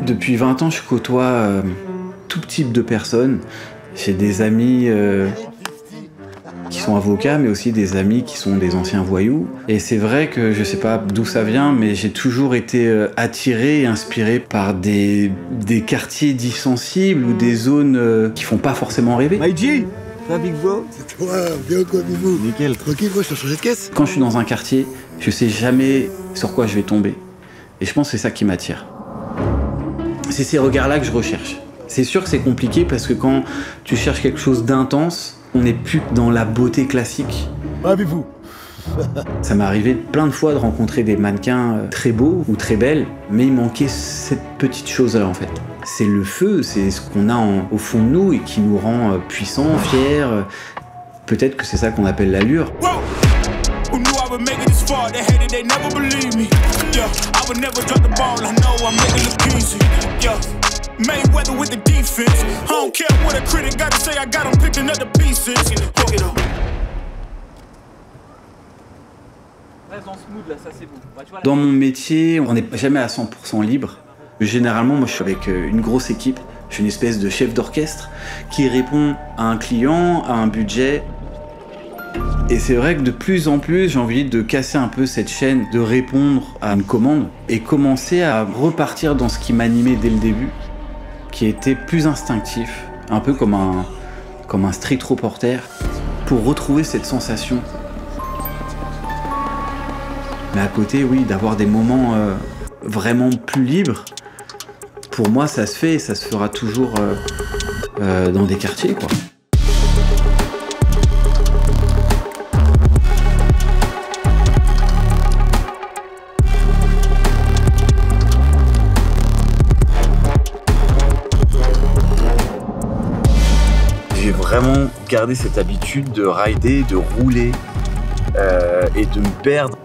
Depuis 20 ans, je côtoie tout type de personnes. J'ai des amis qui sont avocats, mais aussi des amis qui sont des anciens voyous. Et c'est vrai que je sais pas d'où ça vient, mais j'ai toujours été attiré et inspiré par des quartiers dits sensibles ou des zones qui font pas forcément rêver. Maïji, ça Big Bro? C'est toi, bien quoi, Bibou? Nickel. Tranquille, moi, je t'ai changé de caisse. Quand je suis dans un quartier, je sais jamais sur quoi je vais tomber. Et je pense que c'est ça qui m'attire. C'est ces regards-là que je recherche. C'est sûr que c'est compliqué parce que quand tu cherches quelque chose d'intense, on n'est plus dans la beauté classique. Ah, Bibou. Ça m'est arrivé plein de fois de rencontrer des mannequins très beaux ou très belles, mais il manquait cette petite chose-là en fait. C'est le feu, c'est ce qu'on a au fond de nous et qui nous rend puissants, fiers. Peut-être que c'est ça qu'on appelle l'allure. Mayweather with the defense. I don't care what a critic got to say, I got him picking up the pieces. Hook it up. Dans mon métier, on n'est jamais à 100% libre. Généralement, moi je suis avec une grosse équipe. Je suis une espèce de chef d'orchestre qui répond à un client, à un budget. Et c'est vrai que de plus en plus, j'ai envie de casser un peu cette chaîne, de répondre à une commande et commencer à repartir dans ce qui m'animait dès le début, qui était plus instinctif, un peu comme un street reporter, pour retrouver cette sensation. Mais à côté, oui, d'avoir des moments vraiment plus libres, pour moi ça se fait et ça se fera toujours dans des quartiers, quoi. J'ai vraiment gardé cette habitude de rider, de rouler et de me perdre.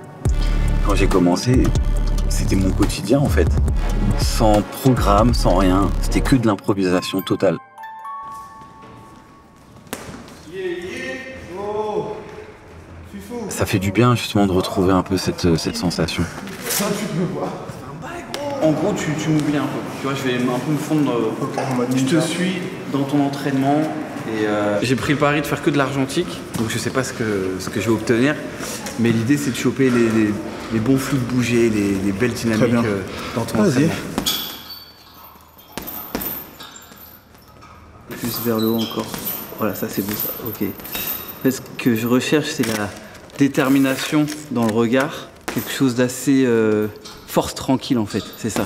Quand j'ai commencé, c'était mon quotidien en fait. Sans programme, sans rien, c'était que de l'improvisation totale. Ça fait du bien justement de retrouver un peu cette sensation. Ça, tu peux voir. En gros, tu m'oublies un peu. Tu vois, je vais un peu me fondre. Je te suis dans ton entraînement. Et j'ai pris le pari de faire que de l'argentique, donc je sais pas ce que je vais obtenir, mais l'idée c'est de choper les bons flux de bouger, les belles dynamiques dans ton entraînement. Plus vers le haut encore. Voilà, ça c'est beau ça, ok. Ce que je recherche, c'est la détermination dans le regard, quelque chose d'assez force tranquille en fait, c'est ça.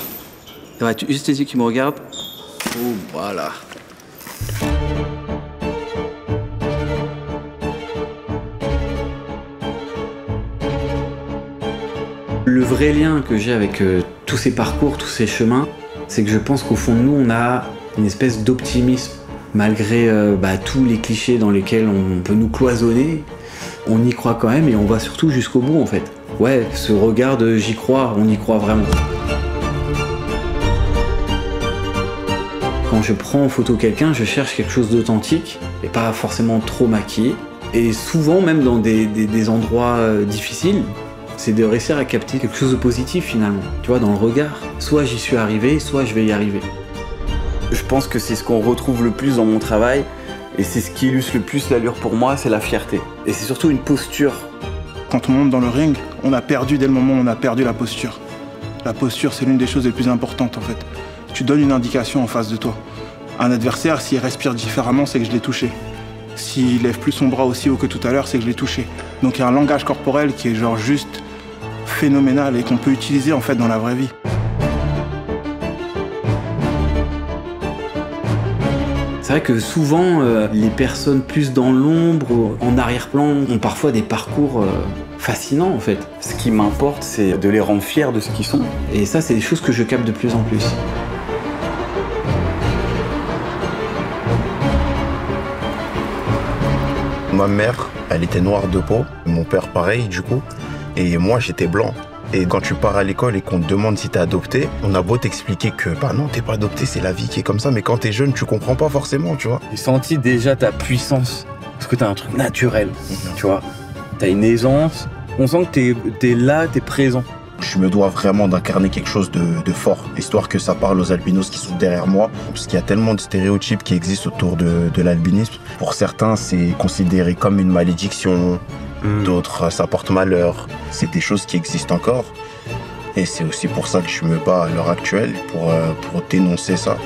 Ouais, juste les yeux qui me regardent. Oh, voilà. Le vrai lien que j'ai avec tous ces parcours, tous ces chemins, c'est que je pense qu'au fond de nous, on a une espèce d'optimisme. Malgré tous les clichés dans lesquels on peut nous cloisonner, on y croit quand même et on va surtout jusqu'au bout en fait. Ouais, ce regard de j'y crois, on y croit vraiment. Quand je prends en photo quelqu'un, je cherche quelque chose d'authentique et pas forcément trop maquillé. Et souvent, même dans des endroits difficiles, c'est de réussir à capter quelque chose de positif finalement, tu vois, dans le regard. Soit j'y suis arrivé, soit je vais y arriver. Je pense que c'est ce qu'on retrouve le plus dans mon travail et c'est ce qui illustre le plus l'allure pour moi, c'est la fierté. Et c'est surtout une posture. Quand on monte dans le ring, on a perdu dès le moment où on a perdu la posture. La posture, c'est l'une des choses les plus importantes en fait. Tu donnes une indication en face de toi. Un adversaire, s'il respire différemment, c'est que je l'ai touché. S'il lève plus son bras aussi haut que tout à l'heure, c'est que je l'ai touché. Donc il y a un langage corporel qui est genre juste phénoménal et qu'on peut utiliser en fait dans la vraie vie. C'est vrai que souvent, les personnes plus dans l'ombre, en arrière-plan, ont parfois des parcours fascinants en fait. Ce qui m'importe, c'est de les rendre fiers de ce qu'ils sont. Et ça, c'est des choses que je capte de plus en plus. Ma mère, elle était noire de peau, mon père pareil du coup, et moi j'étais blanc. Et quand tu pars à l'école et qu'on te demande si t'es adopté, on a beau t'expliquer que bah non, t'es pas adopté, c'est la vie qui est comme ça, mais quand t'es jeune, tu comprends pas forcément, tu vois. J'ai senti déjà ta puissance, parce que t'as un truc naturel, tu vois. T'as une aisance, on sent que t'es là, t'es présent. Je me dois vraiment d'incarner quelque chose de fort, histoire que ça parle aux albinos qui sont derrière moi, parce qu'il y a tellement de stéréotypes qui existent autour de l'albinisme. Pour certains, c'est considéré comme une malédiction, d'autres, ça porte malheur. C'est des choses qui existent encore, et c'est aussi pour ça que je me bats à l'heure actuelle, pour dénoncer ça.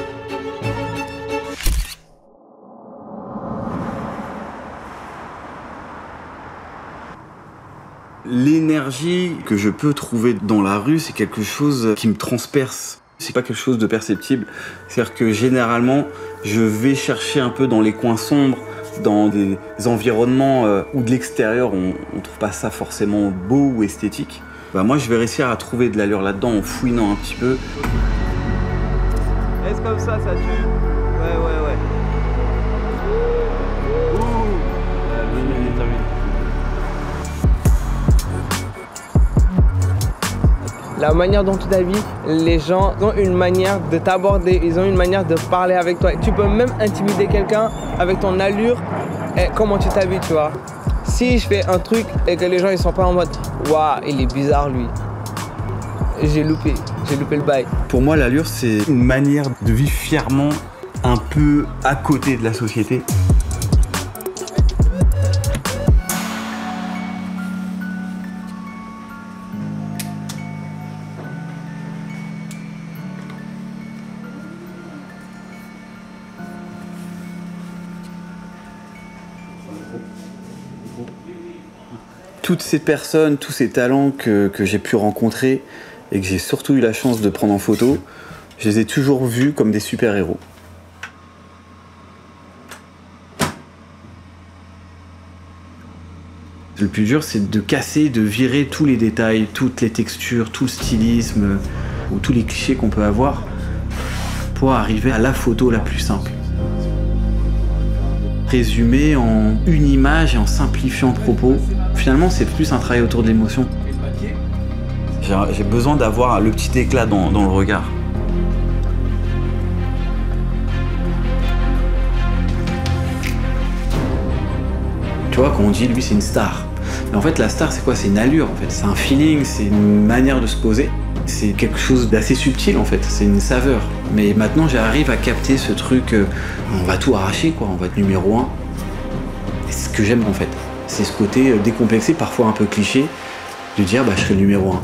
L'énergie que je peux trouver dans la rue, c'est quelque chose qui me transperce. C'est pas quelque chose de perceptible. C'est-à-dire que généralement, je vais chercher un peu dans les coins sombres, dans des environnements où de l'extérieur, on trouve pas ça forcément beau ou esthétique. Bah moi, je vais réussir à trouver de l'allure là-dedans en fouinant un petit peu. Est-ce comme ça tue? Ouais. La manière dont tu t'habilles, les gens ont une manière de t'aborder, ils ont une manière de parler avec toi. Tu peux même intimider quelqu'un avec ton allure et comment tu t'habilles, tu vois. Si je fais un truc et que les gens ils sont pas en mode « Waouh, il est bizarre lui », j'ai loupé le bail. Pour moi, l'allure, c'est une manière de vivre fièrement un peu à côté de la société. Toutes ces personnes, tous ces talents que j'ai pu rencontrer et que j'ai surtout eu la chance de prendre en photo, je les ai toujours vus comme des super-héros. Le plus dur, c'est de casser, de virer tous les détails, toutes les textures, tout le stylisme, ou tous les clichés qu'on peut avoir pour arriver à la photo la plus simple. Résumer en une image et en simplifiant le propos, finalement, c'est plus un travail autour de l'émotion. J'ai besoin d'avoir le petit éclat dans le regard. Tu vois, quand on dit lui c'est une star, mais en fait la star c'est quoi? C'est une allure en fait, c'est un feeling, c'est une manière de se poser. C'est quelque chose d'assez subtil en fait, c'est une saveur. Mais maintenant j'arrive à capter ce truc, on va tout arracher quoi, on va être numéro 1. Et c'est ce que j'aime en fait, c'est ce côté décomplexé, parfois un peu cliché, de dire bah je serai le numéro 1.